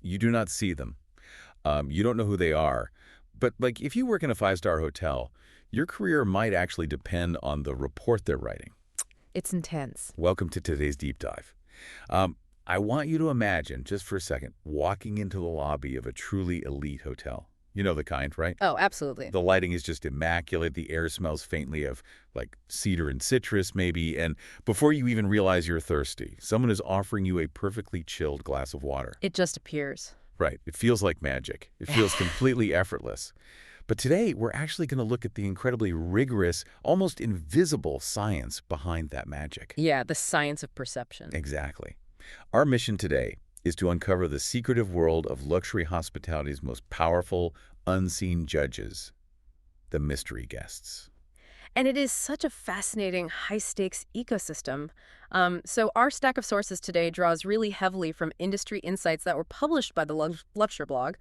You do not see them. You don't know who they are. But, like, if you work in a five-star hotel, your career might actually depend on the report they're writing. It's intense. Welcome to today's deep dive. I want you to imagine, just for a second, walking into the lobby of a truly elite hotel. You know the kind, right? Oh, absolutely. The lighting is just immaculate. The air smells faintly of, like, cedar and citrus, maybe. And before you even realize you're thirsty, someone is offering you a perfectly chilled glass of water. It just appears. Right. It feels like magic. It feels completely effortless. But today, we're actually going to look at the incredibly rigorous, almost invisible science behind that magic. Yeah, the science of perception. Exactly. Our mission today is to uncover the secretive world of luxury hospitality's most powerful, unseen judges, the mystery guests. And it is such a fascinating, high-stakes ecosystem. So our stack of sources today draws really heavily from industry insights that were published by the Luxury blog.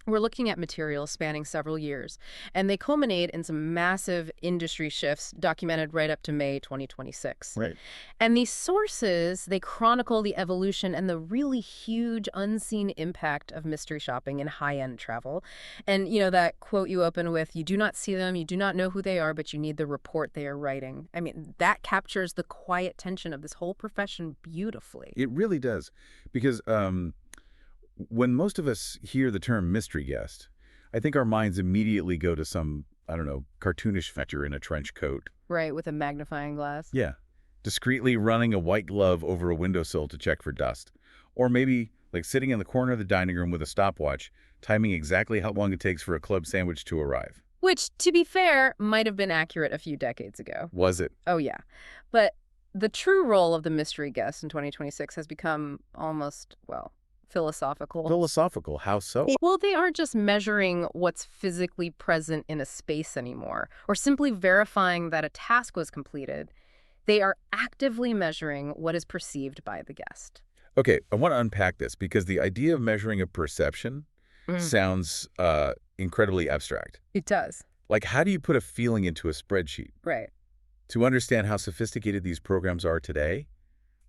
We're looking at materials spanning several years, and they culminate in some massive industry shifts documented right up to May 2026. Right. And these sources, they chronicle the evolution and the really huge unseen impact of mystery shopping in high-end travel. And, you know, that quote you open with, you do not see them, you do not know who they are, but you need the report they are writing. I mean, that captures the quiet tension of this whole profession beautifully. It really does. Because when most of us hear the term mystery guest, I think our minds immediately go to some, I don't know, cartoonish fetcher in a trench coat. Right, with a magnifying glass. Yeah. Discreetly running a white glove over a windowsill to check for dust. Or maybe, like, sitting in the corner of the dining room with a stopwatch, timing exactly how long it takes for a club sandwich to arrive. Which, to be fair, might have been accurate a few decades ago. Was it? Oh, yeah. But the true role of the mystery guest in 2026 has become almost, well, philosophical. Philosophical. How so? Well, they aren't just measuring what's physically present in a space anymore, or simply verifying that a task was completed. They are actively measuring what is perceived by the guest. Okay, I want to unpack this because the idea of measuring a perception sounds incredibly abstract. It does. Like, how do you put a feeling into a spreadsheet? Right. To understand how sophisticated these programs are today,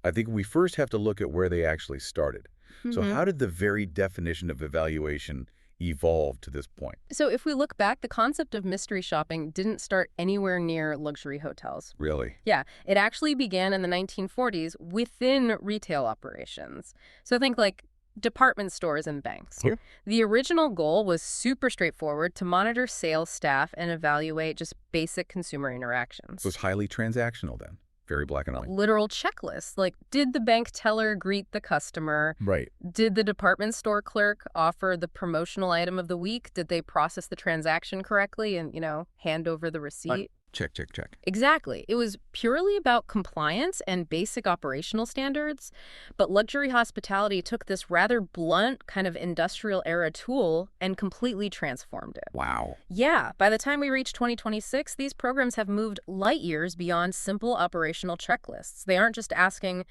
I think we first have to look at where they actually started. So how did the very definition of evaluation evolve to this point? So if we look back, the concept of mystery shopping didn't start anywhere near luxury hotels. Really? Yeah, it actually began in the 1940s within retail operations. So think like department stores and banks. Sure. The original goal was super straightforward: to monitor sales staff and evaluate just basic consumer interactions. So it's highly transactional then. Very black and white. Literal checklists, like did the bank teller greet the customer? Right. Did the department store clerk offer the promotional item of the week? Did they process the transaction correctly and, you know, hand over the receipt? Check, check, check. Exactly. It was purely about compliance and basic operational standards. But luxury hospitality took this rather blunt kind of industrial era tool and completely transformed it. Wow. Yeah, by the time we reach 2026, these programs have moved light years beyond simple operational checklists. They aren't just asking,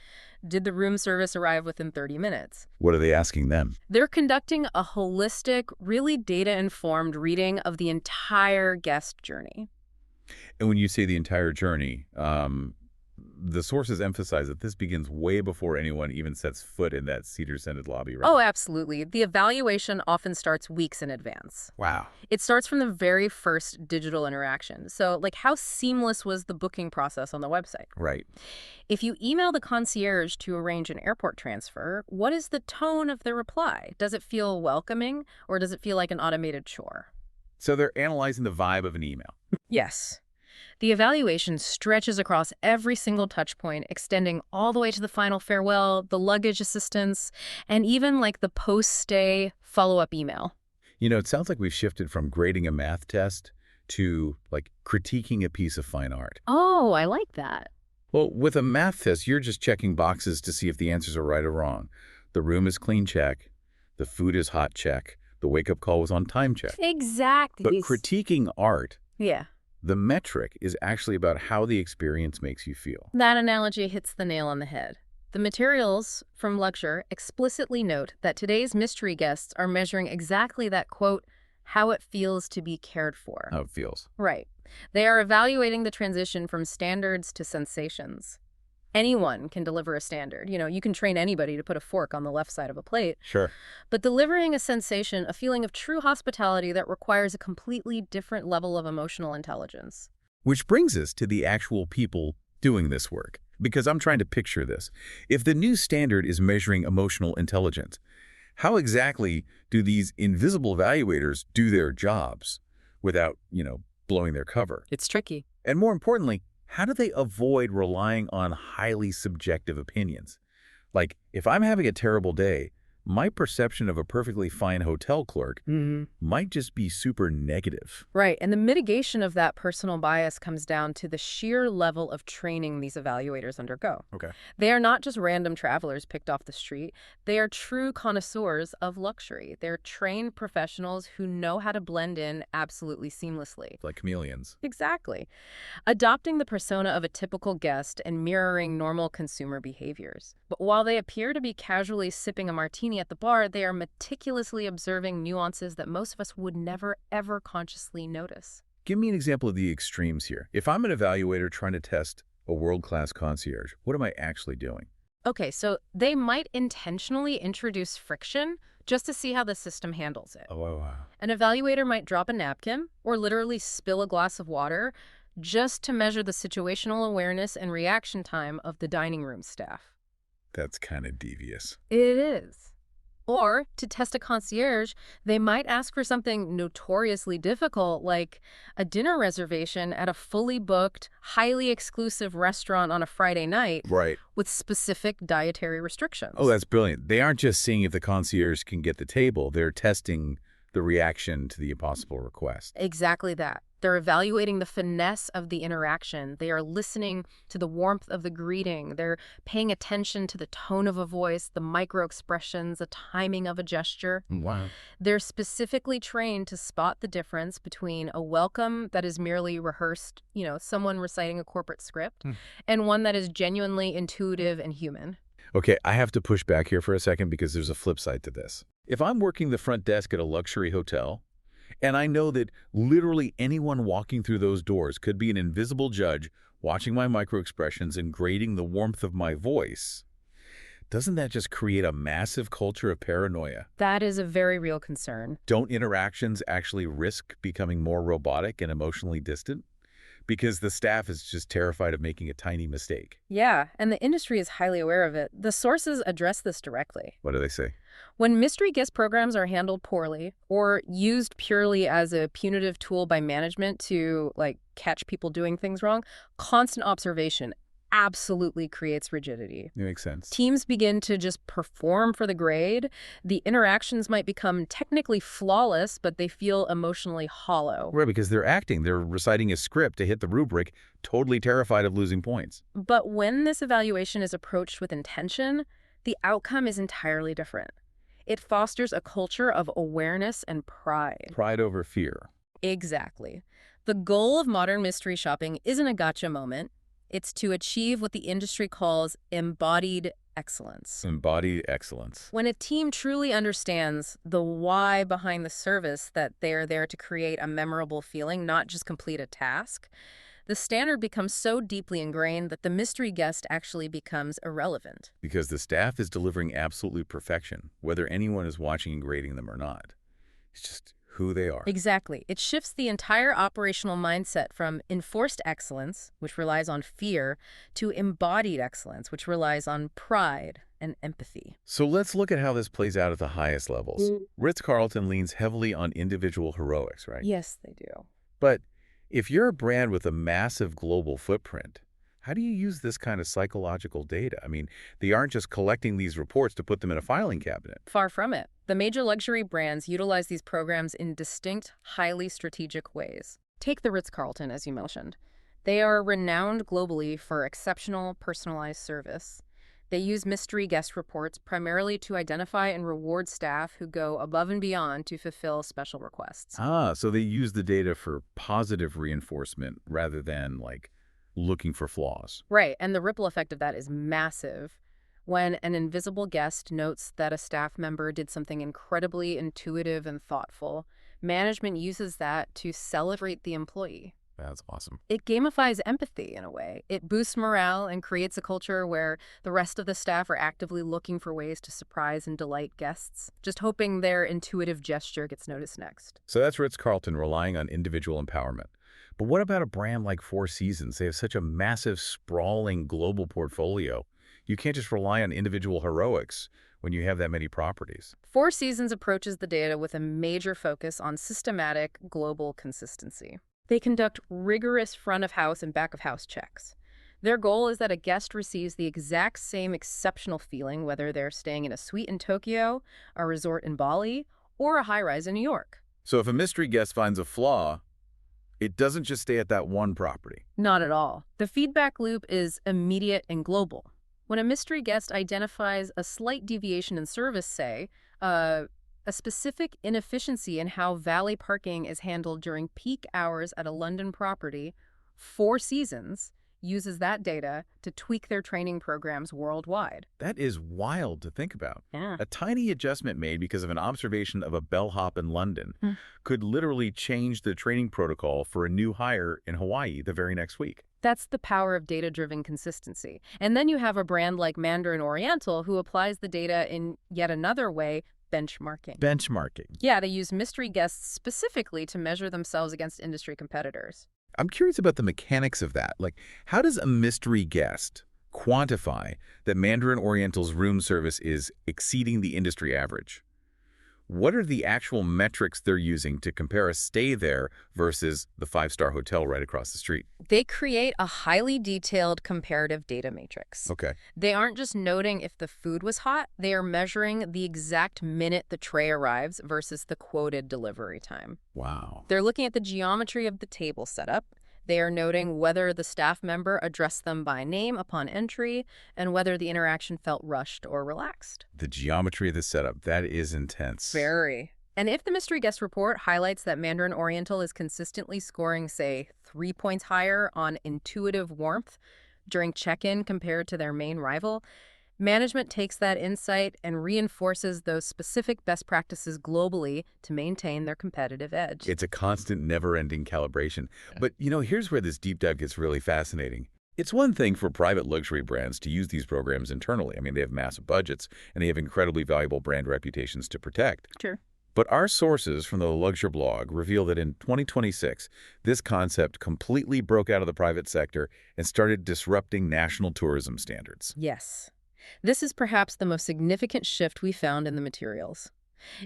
did the room service arrive within 30 minutes? What are they asking them? They're conducting a holistic, really data-informed reading of the entire guest journey. And when you say the entire journey, the sources emphasize that this begins way before anyone even sets foot in that cedar-scented lobby, right? Oh, absolutely. The evaluation often starts weeks in advance. Wow. It starts from the very first digital interaction. So, like, how seamless was the booking process on the website? Right. If you email the concierge to arrange an airport transfer, what is the tone of the reply? Does it feel welcoming, or does it feel like an automated chore? So they're analyzing the vibe of an email. Yes. The evaluation stretches across every single touch point, extending all the way to the final farewell, the luggage assistance, and even like the post-stay follow-up email. You know, it sounds like we've shifted from grading a math test to, like, critiquing a piece of fine art. Oh, I like that. Well, with a math test, you're just checking boxes to see if the answers are right or wrong. The room is clean, check. The food is hot, check. The wake-up call was on time, check. Exactly. But critiquing art, Yeah. the metric is actually about how the experience makes you feel. That analogy hits the nail on the head. The materials from Luxury explicitly note that today's mystery guests are measuring exactly that, quote, how it feels to be cared for. How it feels. Right. They are evaluating the transition from standards to sensations. Anyone can deliver a standard. You can train anybody to put a fork on the left side of a plate. Sure. But delivering a sensation, a feeling of true hospitality that requires a completely different level of emotional intelligence. Which brings us to the actual people doing this work, because I'm trying to picture this. If the new standard is measuring emotional intelligence, how exactly do these invisible evaluators do their jobs without, blowing their cover? It's tricky. And more importantly, how do they avoid relying on highly subjective opinions? Like, if I'm having a terrible day, my perception of a perfectly fine hotel clerk might just be super negative. Right, and the mitigation of that personal bias comes down to the sheer level of training these evaluators undergo. Okay. They are not just random travelers picked off the street. They are true connoisseurs of luxury. They're trained professionals who know how to blend in absolutely seamlessly. Like chameleons. Exactly. Adopting the persona of a typical guest and mirroring normal consumer behaviors. But while they appear to be casually sipping a martini at the bar, they are meticulously observing nuances that most of us would never, ever consciously notice. Give me an example of the extremes here. If I'm an evaluator trying to test a world-class concierge, what am I actually doing? Okay, so they might intentionally introduce friction just to see how the system handles it. Oh, wow. An evaluator might drop a napkin or literally spill a glass of water just to measure the situational awareness and reaction time of the dining room staff. That's kind of devious. It is. Or, to test a concierge, they might ask for something notoriously difficult, like a dinner reservation at a fully booked, highly exclusive restaurant on a Friday night Right. with specific dietary restrictions. Oh, that's brilliant. They aren't just seeing if the concierge can get the table. They're testing the reaction to the impossible request. Exactly that. They're evaluating the finesse of the interaction. They are listening to the warmth of the greeting. They're paying attention to the tone of a voice, the micro-expressions, the timing of a gesture. Wow. They're specifically trained to spot the difference between a welcome that is merely rehearsed, someone reciting a corporate script, and one that is genuinely intuitive and human. Okay, I have to push back here for a second because there's a flip side to this. If I'm working the front desk at a luxury hotel, and I know that literally anyone walking through those doors could be an invisible judge watching my microexpressions and grading the warmth of my voice, doesn't that just create a massive culture of paranoia? That is a very real concern. Don't interactions actually risk becoming more robotic and emotionally distant? Because the staff is just terrified of making a tiny mistake. Yeah, and the industry is highly aware of it. The sources address this directly. What do they say? When mystery guest programs are handled poorly or used purely as a punitive tool by management to, catch people doing things wrong, constant observation absolutely creates rigidity. It makes sense. Teams begin to just perform for the grade. The interactions might become technically flawless, but they feel emotionally hollow. Right, because they're acting. They're reciting a script to hit the rubric, totally terrified of losing points. But when this evaluation is approached with intention, the outcome is entirely different. It fosters a culture of awareness and pride. Pride over fear. Exactly. The goal of modern mystery shopping isn't a gotcha moment. It's to achieve what the industry calls embodied excellence. Embodied excellence. When a team truly understands the why behind the service, that they're there to create a memorable feeling, not just complete a task, the standard becomes so deeply ingrained that the mystery guest actually becomes irrelevant. Because the staff is delivering absolute perfection, whether anyone is watching and grading them or not. It's just who they are. Exactly. It shifts the entire operational mindset from enforced excellence, which relies on fear, to embodied excellence, which relies on pride and empathy. So let's look at how this plays out at the highest levels. Ritz-Carlton leans heavily on individual heroics, right? Yes, they do. But if you're a brand with a massive global footprint, how do you use this kind of psychological data? I mean, they aren't just collecting these reports to put them in a filing cabinet. Far from it. The major luxury brands utilize these programs in distinct, highly strategic ways. Take the Ritz-Carlton, as you mentioned. They are renowned globally for exceptional personalized service. They use mystery guest reports primarily to identify and reward staff who go above and beyond to fulfill special requests. So they use the data for positive reinforcement rather than, looking for flaws. Right, and the ripple effect of that is massive. When an invisible guest notes that a staff member did something incredibly intuitive and thoughtful, management uses that to celebrate the employee. That's awesome. It gamifies empathy in a way. It boosts morale and creates a culture where the rest of the staff are actively looking for ways to surprise and delight guests, just hoping their intuitive gesture gets noticed next. So that's Ritz-Carlton relying on individual empowerment. But what about a brand like Four Seasons? They have such a massive, sprawling global portfolio. You can't just rely on individual heroics when you have that many properties. Four Seasons approaches the data with a major focus on systematic global consistency. They conduct rigorous front-of-house and back-of-house checks. Their goal is that a guest receives the exact same exceptional feeling whether they're staying in a suite in Tokyo, a resort in Bali, or a high-rise in New York. So if a mystery guest finds a flaw, it doesn't just stay at that one property. Not at all. The feedback loop is immediate and global. When a mystery guest identifies a slight deviation in service, say, a specific inefficiency in how valet parking is handled during peak hours at a London property, Four Seasons uses that data to tweak their training programs worldwide. That is wild to think about. Yeah. A tiny adjustment made because of an observation of a bellhop in London could literally change the training protocol for a new hire in Hawaii the very next week. That's the power of data-driven consistency. And then you have a brand like Mandarin Oriental who applies the data in yet another way, benchmarking. Benchmarking. Yeah, they use mystery guests specifically to measure themselves against industry competitors. I'm curious about the mechanics of that. Like, how does a mystery guest quantify that Mandarin Oriental's room service is exceeding the industry average? What are the actual metrics they're using to compare a stay there versus the five-star hotel right across the street? They create a highly detailed comparative data matrix. Okay. They aren't just noting if the food was hot, they are measuring the exact minute the tray arrives versus the quoted delivery time. Wow. They're looking at the geometry of the table setup. They are noting whether the staff member addressed them by name upon entry and whether the interaction felt rushed or relaxed. The geometry of the setup, that is intense. Very. And if the mystery guest report highlights that Mandarin Oriental is consistently scoring, say, 3 points higher on intuitive warmth during check-in compared to their main rival, management takes that insight and reinforces those specific best practices globally to maintain their competitive edge. It's a constant, never-ending calibration. But, here's where this deep dive gets really fascinating. It's one thing for private luxury brands to use these programs internally. I mean, they have massive budgets, and they have incredibly valuable brand reputations to protect. Sure. But our sources from the Luxury blog reveal that in 2026, this concept completely broke out of the private sector and started disrupting national tourism standards. Yes. This is perhaps the most significant shift we found in the materials.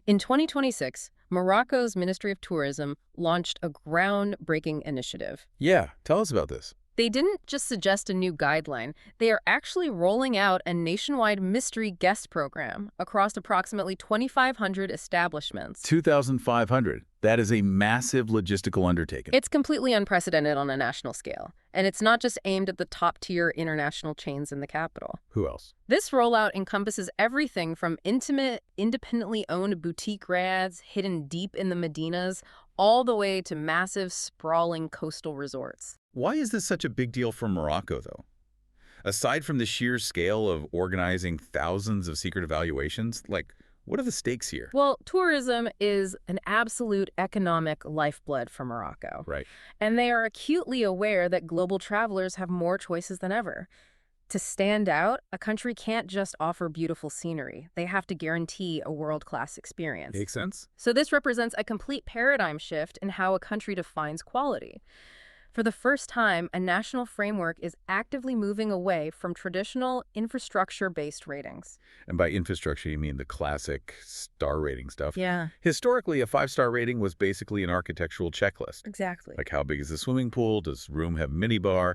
In 2026, Morocco's Ministry of Tourism launched a groundbreaking initiative. Yeah, tell us about this. They didn't just suggest a new guideline. They are actually rolling out a nationwide mystery guest program across approximately 2,500 establishments. 2,500. That is a massive logistical undertaking. It's completely unprecedented on a national scale. And it's not just aimed at the top-tier international chains in the capital. Who else? This rollout encompasses everything from intimate, independently owned boutique rads hidden deep in the Medinas, all the way to massive, sprawling coastal resorts. Why is this such a big deal for Morocco, though? Aside from the sheer scale of organizing thousands of secret evaluations, what are the stakes here? Well, tourism is an absolute economic lifeblood for Morocco. Right. And they are acutely aware that global travelers have more choices than ever. To stand out, a country can't just offer beautiful scenery. They have to guarantee a world-class experience. Makes sense. So this represents a complete paradigm shift in how a country defines quality. For the first time, a national framework is actively moving away from traditional infrastructure-based ratings. And by infrastructure, you mean the classic star rating stuff? Yeah. Historically, a 5-star rating was basically an architectural checklist. Exactly. Like how big is the swimming pool? Does the room have minibar?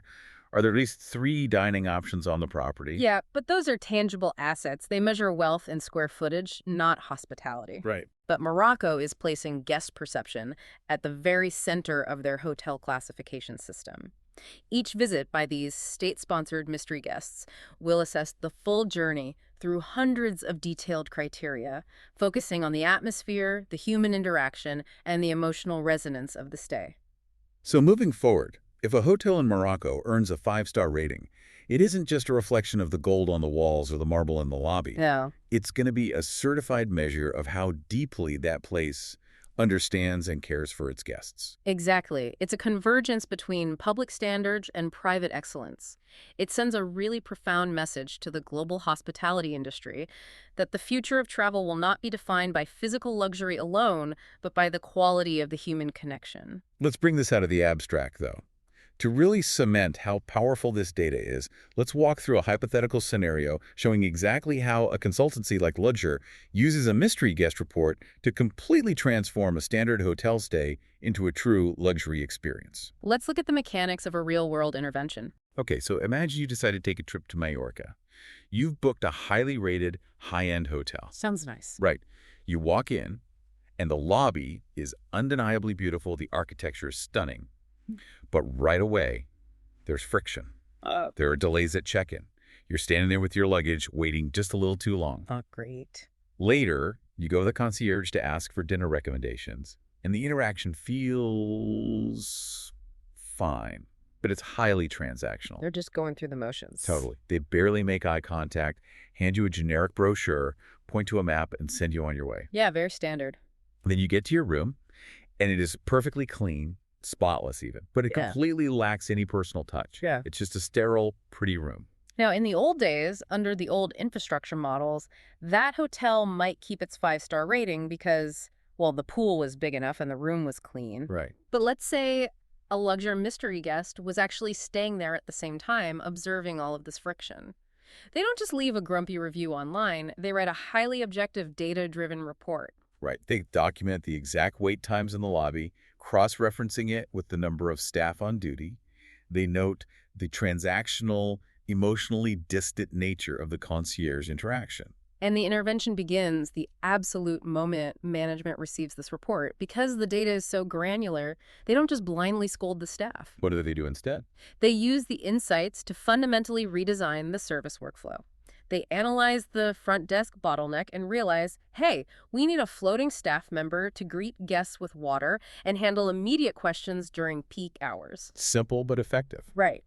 Are there at least 3 dining options on the property? Yeah, but those are tangible assets. They measure wealth in square footage, not hospitality. Right. But Morocco is placing guest perception at the very center of their hotel classification system. Each visit by these state-sponsored mystery guests will assess the full journey through hundreds of detailed criteria, focusing on the atmosphere, the human interaction, and the emotional resonance of the stay. So moving forward, if a hotel in Morocco earns a 5-star rating, it isn't just a reflection of the gold on the walls or the marble in the lobby. No. It's going to be a certified measure of how deeply that place understands and cares for its guests. Exactly. It's a convergence between public standards and private excellence. It sends a really profound message to the global hospitality industry that the future of travel will not be defined by physical luxury alone, but by the quality of the human connection. Let's bring this out of the abstract, though. To really cement how powerful this data is, let's walk through a hypothetical scenario showing exactly how a consultancy like Ludger uses a mystery guest report to completely transform a standard hotel stay into a true luxury experience. Let's look at the mechanics of a real-world intervention. Okay, so imagine you decide to take a trip to Mallorca. You've booked a highly rated, high-end hotel. Sounds nice. Right. You walk in, and the lobby is undeniably beautiful. The architecture is stunning. But right away, there's friction. There are delays at check-in. You're standing there with your luggage, waiting just a little too long. Oh, great. Later, you go to the concierge to ask for dinner recommendations, and the interaction feels fine, but it's highly transactional. They're just going through the motions. Totally. They barely make eye contact, hand you a generic brochure, point to a map, and send you on your way. Yeah, very standard. Then you get to your room, and it is perfectly clean, spotless even, but it completely lacks any personal touch. Yeah. It's just a sterile, pretty room. Now, in the old days, under the old infrastructure models, that hotel might keep its 5-star rating because, well, the pool was big enough and the room was clean. Right. But let's say a luxury mystery guest was actually staying there at the same time, observing all of this friction. They don't just leave a grumpy review online, they write a highly objective, data-driven report. Right. They document the exact wait times in the lobby, cross-referencing it with the number of staff on duty. They note the transactional, emotionally distant nature of the concierge interaction. And the intervention begins the absolute moment management receives this report. Because the data is so granular, they don't just blindly scold the staff. What do they do instead? They use the insights to fundamentally redesign the service workflow. They analyze the front desk bottleneck and realize, hey, we need a floating staff member to greet guests with water and handle immediate questions during peak hours. Simple but effective. Right.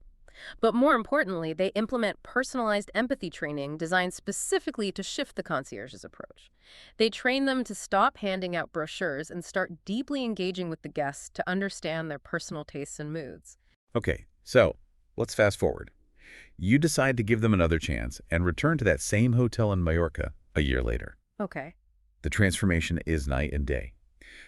But more importantly, they implement personalized empathy training designed specifically to shift the concierge's approach. They train them to stop handing out brochures and start deeply engaging with the guests to understand their personal tastes and moods. Okay, so let's fast forward. You decide to give them another chance and return to that same hotel in Mallorca a year later. Okay. The transformation is night and day.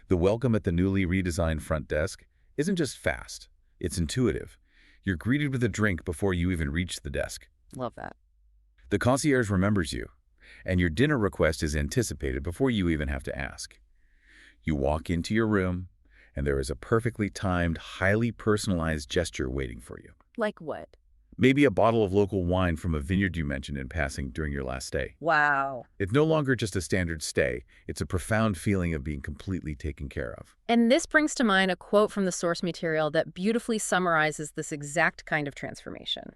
The welcome at the newly redesigned front desk isn't just fast, it's intuitive. You're greeted with a drink before you even reach the desk. Love that. The concierge remembers you, and your dinner request is anticipated before you even have to ask. You walk into your room, and there is a perfectly timed, highly personalized gesture waiting for you. Like what? Maybe a bottle of local wine from a vineyard you mentioned in passing during your last stay. Wow. It's no longer just a standard stay. It's a profound feeling of being completely taken care of. And this brings to mind a quote from the source material that beautifully summarizes this exact kind of transformation.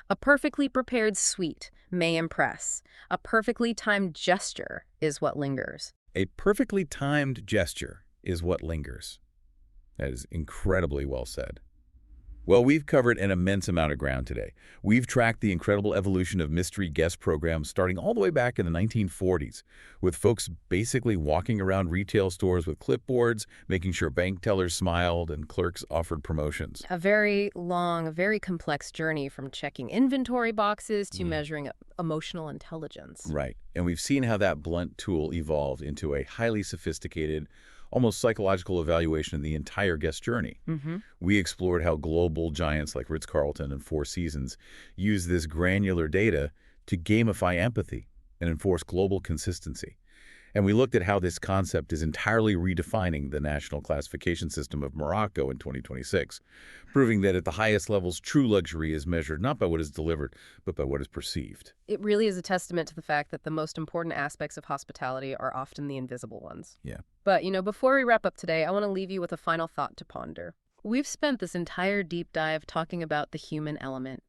A perfectly prepared suite may impress. A perfectly timed gesture is what lingers. A perfectly timed gesture is what lingers. That is incredibly well said. Well, we've covered an immense amount of ground today. We've tracked the incredible evolution of mystery guest programs starting all the way back in the 1940s, with folks basically walking around retail stores with clipboards, making sure bank tellers smiled and clerks offered promotions. A very long, very complex journey from checking inventory boxes to measuring emotional intelligence. Right. And we've seen how that blunt tool evolved into a highly sophisticated, almost psychological evaluation of the entire guest journey. We explored how global giants like Ritz-Carlton and Four Seasons use this granular data to gamify empathy and enforce global consistency. And we looked at how this concept is entirely redefining the national classification system of Morocco in 2026, proving that at the highest levels, true luxury is measured not by what is delivered, but by what is perceived. It really is a testament to the fact that the most important aspects of hospitality are often the invisible ones. Yeah. But, before we wrap up today, I want to leave you with a final thought to ponder. We've spent this entire deep dive talking about the human element.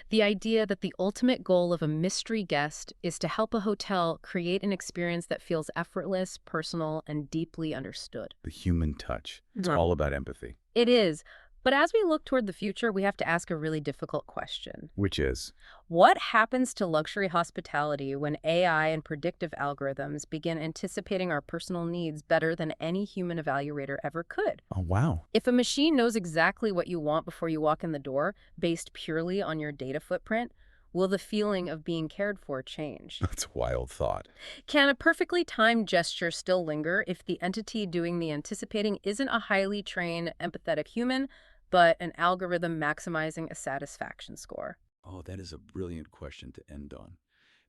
The idea that the ultimate goal of a mystery guest is to help a hotel create an experience that feels effortless, personal, and deeply understood. The human touch. It's all about empathy. It is. But as we look toward the future, we have to ask a really difficult question. Which is, What happens to luxury hospitality when AI and predictive algorithms begin anticipating our personal needs better than any human evaluator ever could? oh, wow. If a machine knows exactly what you want before you walk in the door, based purely on your data footprint, will the feeling of being cared for change? That's a wild thought. Can a perfectly timed gesture still linger if the entity doing the anticipating isn't a highly trained, empathetic human, but an algorithm maximizing a satisfaction score? Oh, that is a brilliant question to end on.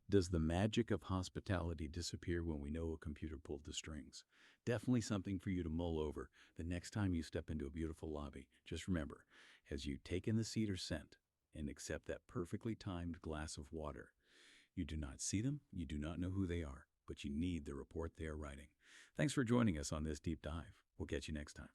Does the magic of hospitality disappear when we know a computer pulled the strings? Definitely something for you to mull over the next time you step into a beautiful lobby. Just remember, as you take in the cedar scent and accept that perfectly timed glass of water, you do not see them, you do not know who they are, but you need the report they are writing. Thanks for joining us on this deep dive. We'll catch you next time.